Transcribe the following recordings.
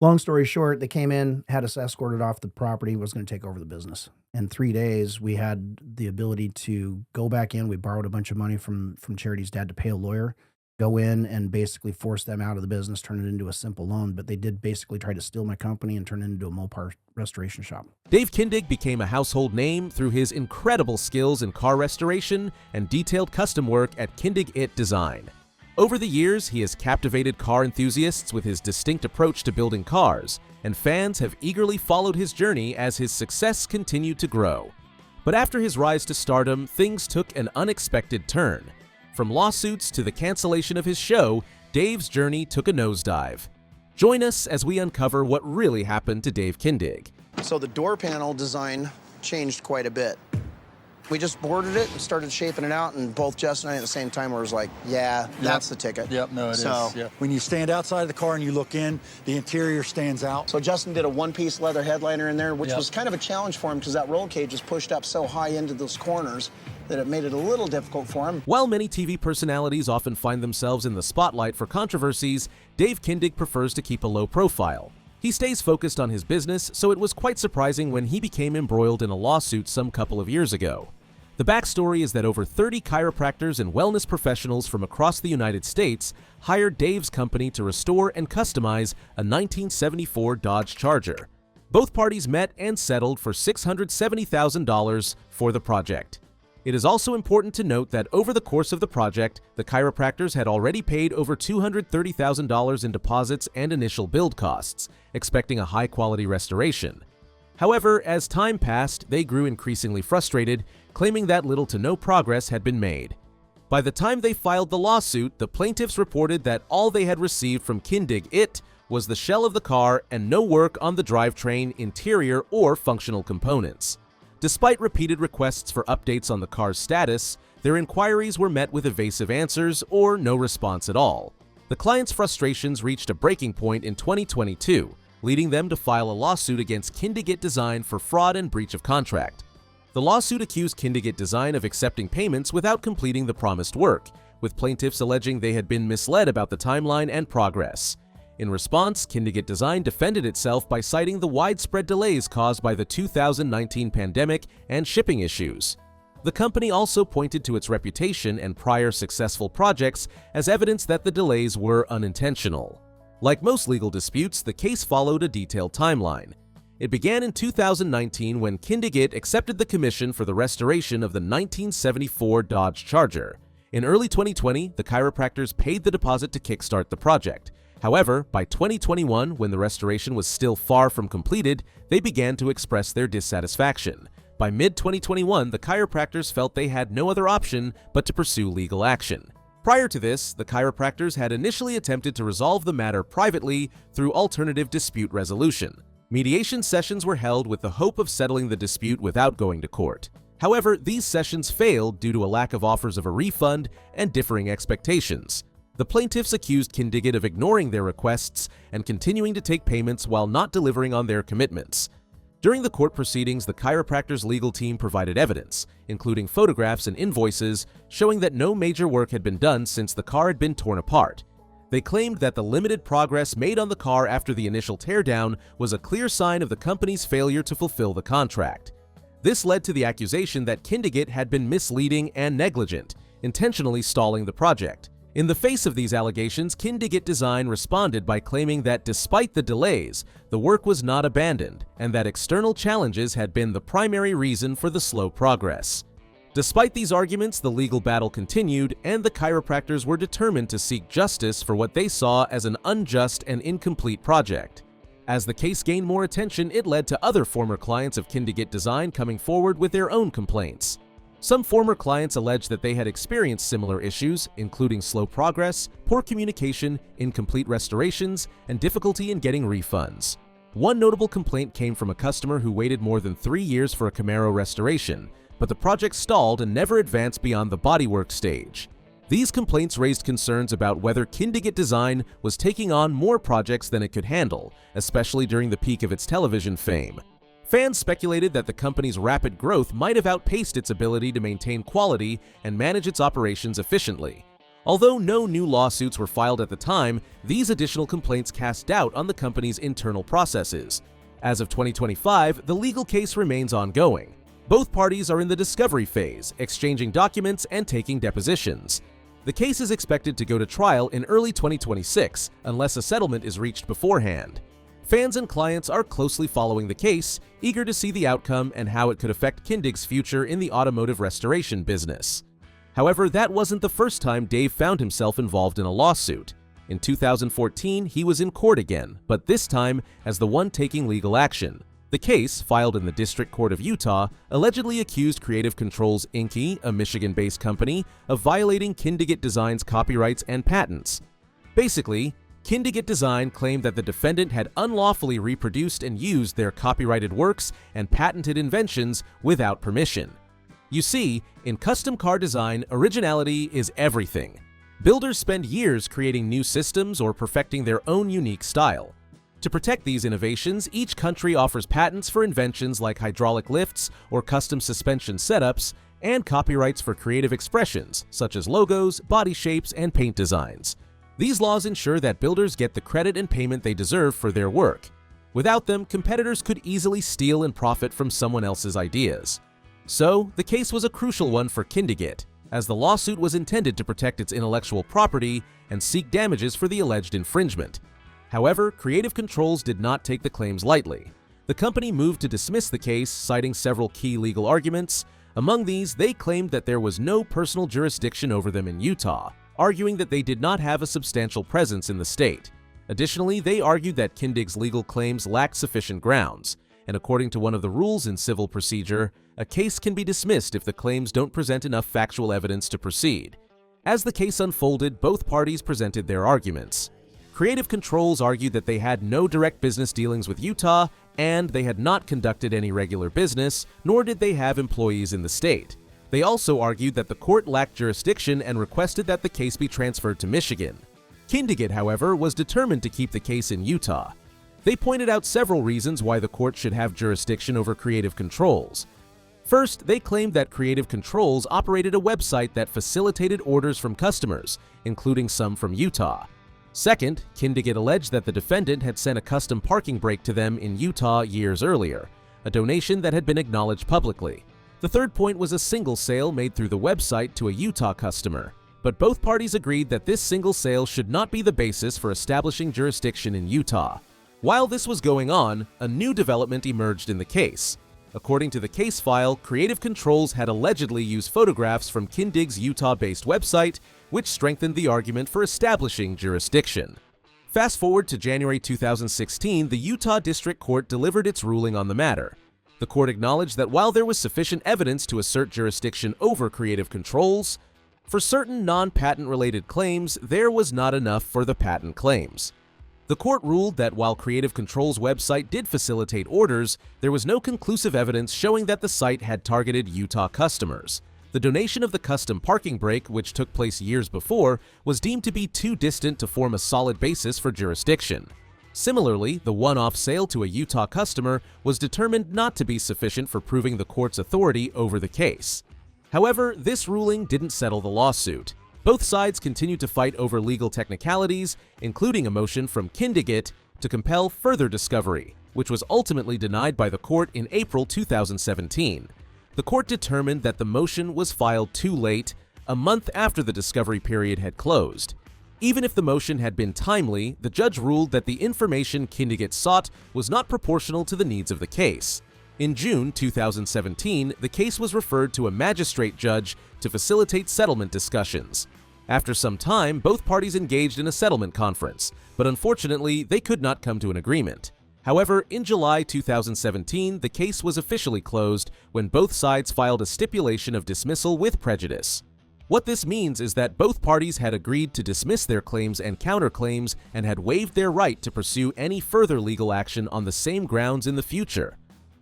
Long story short, they came in, had us escorted off the property, was going to take over the business. In 3 days, we had the ability to go back in. We borrowed a bunch of money from Charity's dad to pay a lawyer, go in and basically force them out of the business, turn it into a simple loan. But they did basically try to steal my company and turn it into a Mopar restoration shop. Dave Kindig became a household name through his incredible skills in car restoration and detailed custom work at Kindig-It Design. Over the years, he has captivated car enthusiasts with his distinct approach to building cars, and fans have eagerly followed his journey as his success continued to grow. But after his rise to stardom, things took an unexpected turn. From lawsuits to the cancellation of his show, Dave's journey took a nosedive. Join us as we uncover what really happened to Dave Kindig. So the door panel design changed quite a bit. We just boarded it and started shaping it out, and both Jess and I at the same time was like, yeah, that's the ticket. Yep, no, it is. Yep. When you stand outside of the car and you look in, the interior stands out. So Justin did a one-piece leather headliner in there, which was kind of a challenge for him because that roll cage is pushed up so high into those corners that it made it a little difficult for him. While many TV personalities often find themselves in the spotlight for controversies, Dave Kindig prefers to keep a low profile. He stays focused on his business, so it was quite surprising when he became embroiled in a lawsuit some couple of years ago. The backstory is that over 30 chiropractors and wellness professionals from across the United States hired Dave's company to restore and customize a 1974 Dodge Charger. Both parties met and settled for $670,000 for the project. It is also important to note that over the course of the project, the chiropractors had already paid over $230,000 in deposits and initial build costs, expecting a high-quality restoration. However, as time passed, they grew increasingly frustrated, claiming that little to no progress had been made. By the time they filed the lawsuit, the plaintiffs reported that all they had received from Kindig-It was the shell of the car and no work on the drivetrain, interior, or functional components. Despite repeated requests for updates on the car's status, their inquiries were met with evasive answers or no response at all. The client's frustrations reached a breaking point in 2022, leading them to file a lawsuit against Kindig-It Design for fraud and breach of contract. The lawsuit accused Kindig-It Design of accepting payments without completing the promised work, with plaintiffs alleging they had been misled about the timeline and progress. In response, Kindig-It Design defended itself by citing the widespread delays caused by the 2019 pandemic and shipping issues. The company also pointed to its reputation and prior successful projects as evidence that the delays were unintentional. Like most legal disputes, the case followed a detailed timeline. It began in 2019 when Kindig-It accepted the commission for the restoration of the 1974 Dodge Charger. In early 2020, the chiropractors paid the deposit to kickstart the project. However, by 2021, when the restoration was still far from completed, they began to express their dissatisfaction. By mid-2021, the chiropractors felt they had no other option but to pursue legal action. Prior to this, the chiropractors had initially attempted to resolve the matter privately through alternative dispute resolution. Mediation sessions were held with the hope of settling the dispute without going to court. However, these sessions failed due to a lack of offers of a refund and differing expectations. The plaintiffs accused Kindig-It of ignoring their requests and continuing to take payments while not delivering on their commitments. During the court proceedings, the chiropractor's legal team provided evidence, including photographs and invoices, showing that no major work had been done since the car had been torn apart. They claimed that the limited progress made on the car after the initial teardown was a clear sign of the company's failure to fulfill the contract. This led to the accusation that Kindig-It had been misleading and negligent, intentionally stalling the project. In the face of these allegations, Kindig-It Design responded by claiming that despite the delays, the work was not abandoned and that external challenges had been the primary reason for the slow progress. Despite these arguments, the legal battle continued, and the chiropractors were determined to seek justice for what they saw as an unjust and incomplete project. As the case gained more attention, it led to other former clients of Kindig-It Design coming forward with their own complaints. Some former clients alleged that they had experienced similar issues, including slow progress, poor communication, incomplete restorations, and difficulty in getting refunds. One notable complaint came from a customer who waited more than 3 years for a Camaro restoration, but the project stalled and never advanced beyond the bodywork stage. These complaints raised concerns about whether Kindig-It Design was taking on more projects than it could handle, especially during the peak of its television fame. Fans speculated that the company's rapid growth might have outpaced its ability to maintain quality and manage its operations efficiently. Although no new lawsuits were filed at the time, these additional complaints cast doubt on the company's internal processes. As of 2025, the legal case remains ongoing. Both parties are in the discovery phase, exchanging documents and taking depositions. The case is expected to go to trial in early 2026 unless a settlement is reached beforehand. Fans and clients are closely following the case, eager to see the outcome and how it could affect Kindig's future in the automotive restoration business. However, that wasn't the first time Dave found himself involved in a lawsuit. In 2014, he was in court again, but this time as the one taking legal action. The case, filed in the District Court of Utah, allegedly accused Creative Controls Inc., a Michigan-based company, of violating Kindig-It Design's copyrights and patents. Basically, Kindig-It Design claimed that the defendant had unlawfully reproduced and used their copyrighted works and patented inventions without permission. You see, in custom car design, originality is everything. Builders spend years creating new systems or perfecting their own unique style. To protect these innovations, each country offers patents for inventions like hydraulic lifts or custom suspension setups, and copyrights for creative expressions such as logos, body shapes, and paint designs. These laws ensure that builders get the credit and payment they deserve for their work. Without them, competitors could easily steal and profit from someone else's ideas. So, the case was a crucial one for Kindig-It, as the lawsuit was intended to protect its intellectual property and seek damages for the alleged infringement. However, Creative Controls did not take the claims lightly. The company moved to dismiss the case, citing several key legal arguments. Among these, they claimed that there was no personal jurisdiction over them in Utah, arguing that they did not have a substantial presence in the state. Additionally, they argued that Kindig's legal claims lacked sufficient grounds, and according to one of the rules in civil procedure, a case can be dismissed if the claims don't present enough factual evidence to proceed. As the case unfolded, both parties presented their arguments. Creative Controls argued that they had no direct business dealings with Utah, and they had not conducted any regular business, nor did they have employees in the state. They also argued that the court lacked jurisdiction and requested that the case be transferred to Michigan. Kindig-It, however, was determined to keep the case in Utah. They pointed out several reasons why the court should have jurisdiction over Creative Controls. First, they claimed that Creative Controls operated a website that facilitated orders from customers, including some from Utah. Second, Kindig-It alleged that the defendant had sent a custom parking brake to them in Utah years earlier, a donation that had been acknowledged publicly. The third point was a single sale made through the website to a Utah customer, but both parties agreed that this single sale should not be the basis for establishing jurisdiction in Utah. While this was going on, a new development emerged in the case. According to the case file, Creative Controls had allegedly used photographs from Kindig's Utah-based website, which strengthened the argument for establishing jurisdiction. Fast forward to January 2016, the Utah District Court delivered its ruling on the matter. The court acknowledged that while there was sufficient evidence to assert jurisdiction over Creative Controls, for certain non-patent-related claims, there was not enough for the patent claims. The court ruled that while Creative Controls' website did facilitate orders, there was no conclusive evidence showing that the site had targeted Utah customers. The donation of the custom parking brake, which took place years before, was deemed to be too distant to form a solid basis for jurisdiction. Similarly, the one-off sale to a Utah customer was determined not to be sufficient for proving the court's authority over the case. However, this ruling didn't settle the lawsuit. Both sides continued to fight over legal technicalities, including a motion from Kindig-It to compel further discovery, which was ultimately denied by the court in April 2017. The court determined that the motion was filed too late, a month after the discovery period had closed. Even if the motion had been timely, the judge ruled that the information Kindig-It sought was not proportional to the needs of the case. In June 2017, the case was referred to a magistrate judge to facilitate settlement discussions. After some time, both parties engaged in a settlement conference, but unfortunately, they could not come to an agreement. However, in July 2017, the case was officially closed when both sides filed a stipulation of dismissal with prejudice. What this means is that both parties had agreed to dismiss their claims and counterclaims and had waived their right to pursue any further legal action on the same grounds in the future.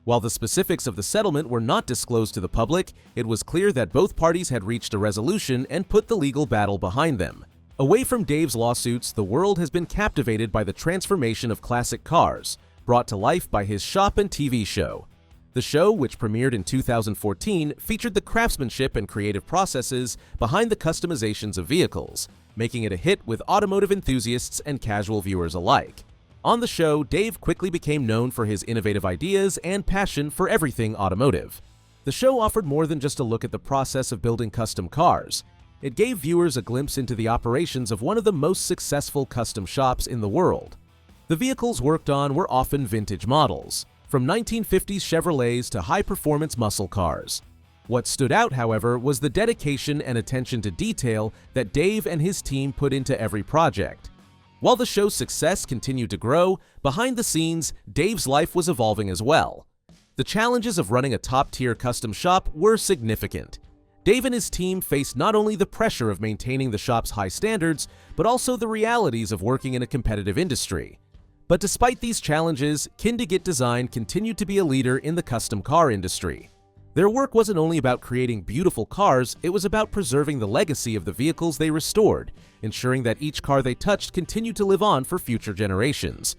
While the specifics of the settlement were not disclosed to the public, it was clear that both parties had reached a resolution and put the legal battle behind them. Away from Dave's lawsuits, the world has been captivated by the transformation of classic cars, brought to life by his shop and TV show. The show, which premiered in 2014, featured the craftsmanship and creative processes behind the customizations of vehicles, making it a hit with automotive enthusiasts and casual viewers alike. On the show, Dave quickly became known for his innovative ideas and passion for everything automotive. The show offered more than just a look at the process of building custom cars. It gave viewers a glimpse into the operations of one of the most successful custom shops in the world. The vehicles worked on were often vintage models, from 1950s Chevrolets to high-performance muscle cars. What stood out, however, was the dedication and attention to detail that Dave and his team put into every project. While the show's success continued to grow, behind the scenes, Dave's life was evolving as well. The challenges of running a top-tier custom shop were significant. Dave and his team faced not only the pressure of maintaining the shop's high standards, but also the realities of working in a competitive industry. But despite these challenges, Kindig-It Design continued to be a leader in the custom car industry. Their work wasn't only about creating beautiful cars, it was about preserving the legacy of the vehicles they restored, ensuring that each car they touched continued to live on for future generations.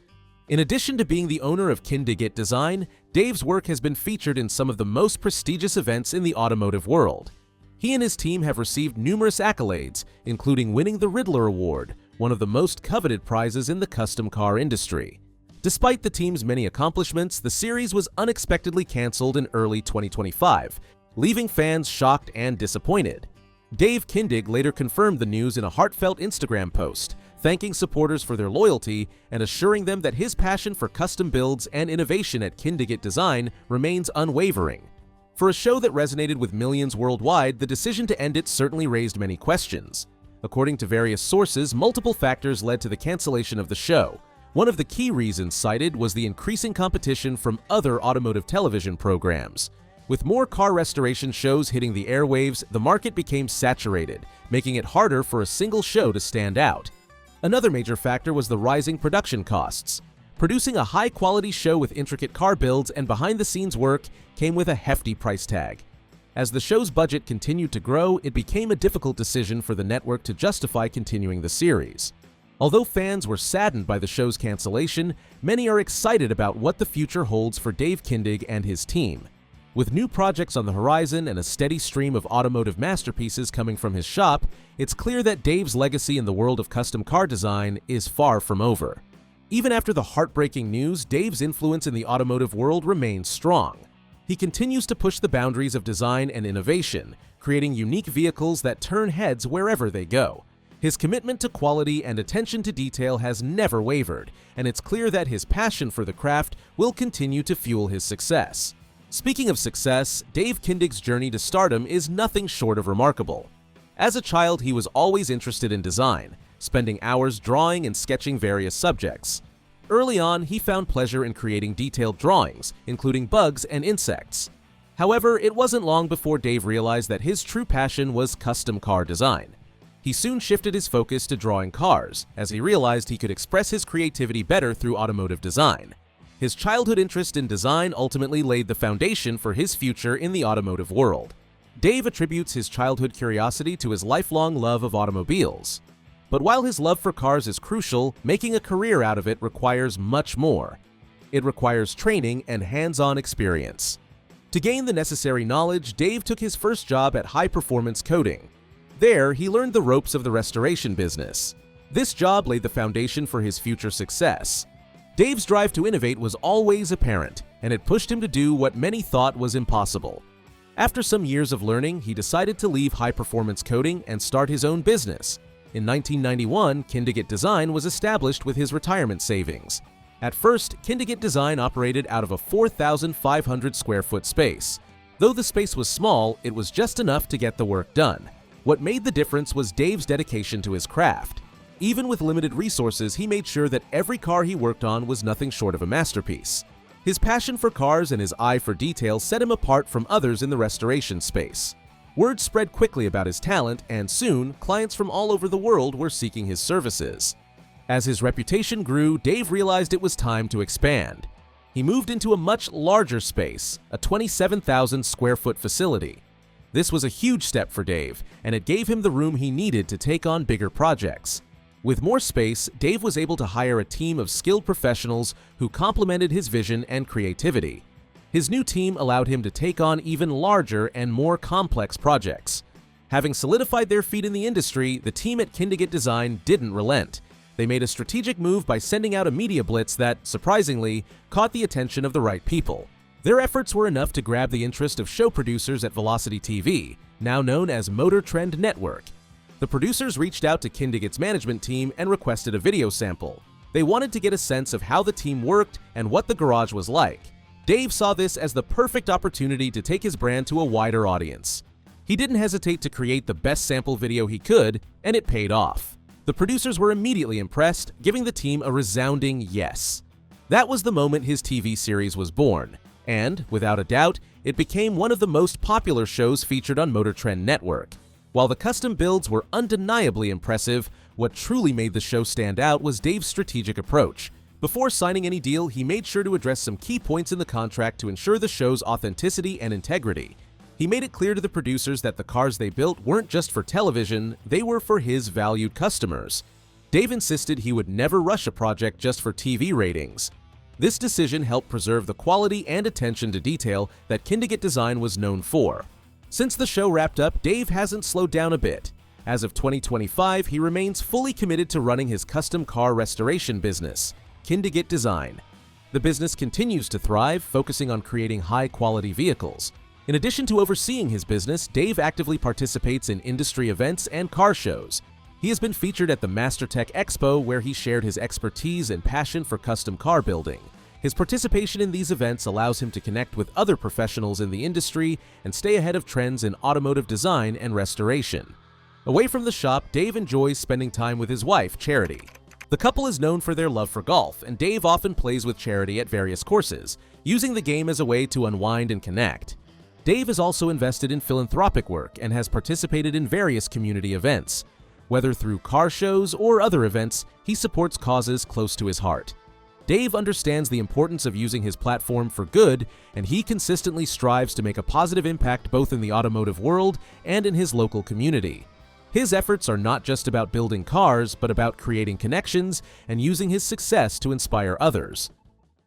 In addition to being the owner of Kindig-It Design, Dave's work has been featured in some of the most prestigious events in the automotive world. He and his team have received numerous accolades, including winning the Riddler Award, one of the most coveted prizes in the custom car industry. Despite the team's many accomplishments, the series was unexpectedly canceled in early 2025, leaving fans shocked and disappointed. Dave Kindig later confirmed the news in a heartfelt Instagram post, thanking supporters for their loyalty and assuring them that his passion for custom builds and innovation at Kindig-It Design remains unwavering. For a show that resonated with millions worldwide, the decision to end it certainly raised many questions. According to various sources, multiple factors led to the cancellation of the show. One of the key reasons cited was the increasing competition from other automotive television programs. With more car restoration shows hitting the airwaves, the market became saturated, making it harder for a single show to stand out. Another major factor was the rising production costs. Producing a high-quality show with intricate car builds and behind-the-scenes work came with a hefty price tag. As the show's budget continued to grow, it became a difficult decision for the network to justify continuing the series. Although fans were saddened by the show's cancellation, many are excited about what the future holds for Dave Kindig and his team. With new projects on the horizon and a steady stream of automotive masterpieces coming from his shop, it's clear that Dave's legacy in the world of custom car design is far from over. Even after the heartbreaking news, Dave's influence in the automotive world remains strong. He continues to push the boundaries of design and innovation, creating unique vehicles that turn heads wherever they go. His commitment to quality and attention to detail has never wavered, and it's clear that his passion for the craft will continue to fuel his success. Speaking of success, Dave Kindig's journey to stardom is nothing short of remarkable. As a child, he was always interested in design, spending hours drawing and sketching various subjects. Early on, he found pleasure in creating detailed drawings, including bugs and insects. However, it wasn't long before Dave realized that his true passion was custom car design. He soon shifted his focus to drawing cars, as he realized he could express his creativity better through automotive design. His childhood interest in design ultimately laid the foundation for his future in the automotive world. Dave attributes his childhood curiosity to his lifelong love of automobiles. But while his love for cars is crucial, making a career out of it requires much more. It requires training and hands-on experience. To gain the necessary knowledge, Dave took his first job at High Performance Coating. There, he learned the ropes of the restoration business. This job laid the foundation for his future success. Dave's drive to innovate was always apparent, and it pushed him to do what many thought was impossible. After some years of learning, he decided to leave High Performance Coating and start his own business. In 1991, Kindig-It Design was established with his retirement savings. At first, Kindig-It Design operated out of a 4,500 square foot space. Though the space was small, it was just enough to get the work done. What made the difference was Dave's dedication to his craft. Even with limited resources, he made sure that every car he worked on was nothing short of a masterpiece. His passion for cars and his eye for detail set him apart from others in the restoration space. Word spread quickly about his talent, and soon, clients from all over the world were seeking his services. As his reputation grew, Dave realized it was time to expand. He moved into a much larger space, a 27,000 square foot facility. This was a huge step for Dave, and it gave him the room he needed to take on bigger projects. With more space, Dave was able to hire a team of skilled professionals who complemented his vision and creativity. His new team allowed him to take on even larger and more complex projects. Having solidified their feet in the industry, the team at Kindig-It Design didn't relent. They made a strategic move by sending out a media blitz that, surprisingly, caught the attention of the right people. Their efforts were enough to grab the interest of show producers at Velocity TV, now known as Motor Trend Network. The producers reached out to Kindig-It's management team and requested a video sample. They wanted to get a sense of how the team worked and what the garage was like. Dave saw this as the perfect opportunity to take his brand to a wider audience. He didn't hesitate to create the best sample video he could, and it paid off. The producers were immediately impressed, giving the team a resounding yes. That was the moment his TV series was born, and, without a doubt, it became one of the most popular shows featured on Motor Trend Network. While the custom builds were undeniably impressive, what truly made the show stand out was Dave's strategic approach. Before signing any deal, he made sure to address some key points in the contract to ensure the show's authenticity and integrity. He made it clear to the producers that the cars they built weren't just for television, they were for his valued customers. Dave insisted he would never rush a project just for TV ratings. This decision helped preserve the quality and attention to detail that Kindig-It Design was known for. Since the show wrapped up, Dave hasn't slowed down a bit. As of 2025, he remains fully committed to running his custom car restoration business, Kindig-It Design. The business continues to thrive, focusing on creating high-quality vehicles. In addition to overseeing his business, Dave actively participates in industry events and car shows. He has been featured at the MasterTech Expo, where he shared his expertise and passion for custom car building. His participation in these events allows him to connect with other professionals in the industry and stay ahead of trends in automotive design and restoration. Away from the shop, Dave enjoys spending time with his wife, Charity. The couple is known for their love for golf, and Dave often plays with Charity at various courses, using the game as a way to unwind and connect. Dave is also invested in philanthropic work and has participated in various community events. Whether through car shows or other events, he supports causes close to his heart. Dave understands the importance of using his platform for good, and he consistently strives to make a positive impact both in the automotive world and in his local community. His efforts are not just about building cars, but about creating connections and using his success to inspire others.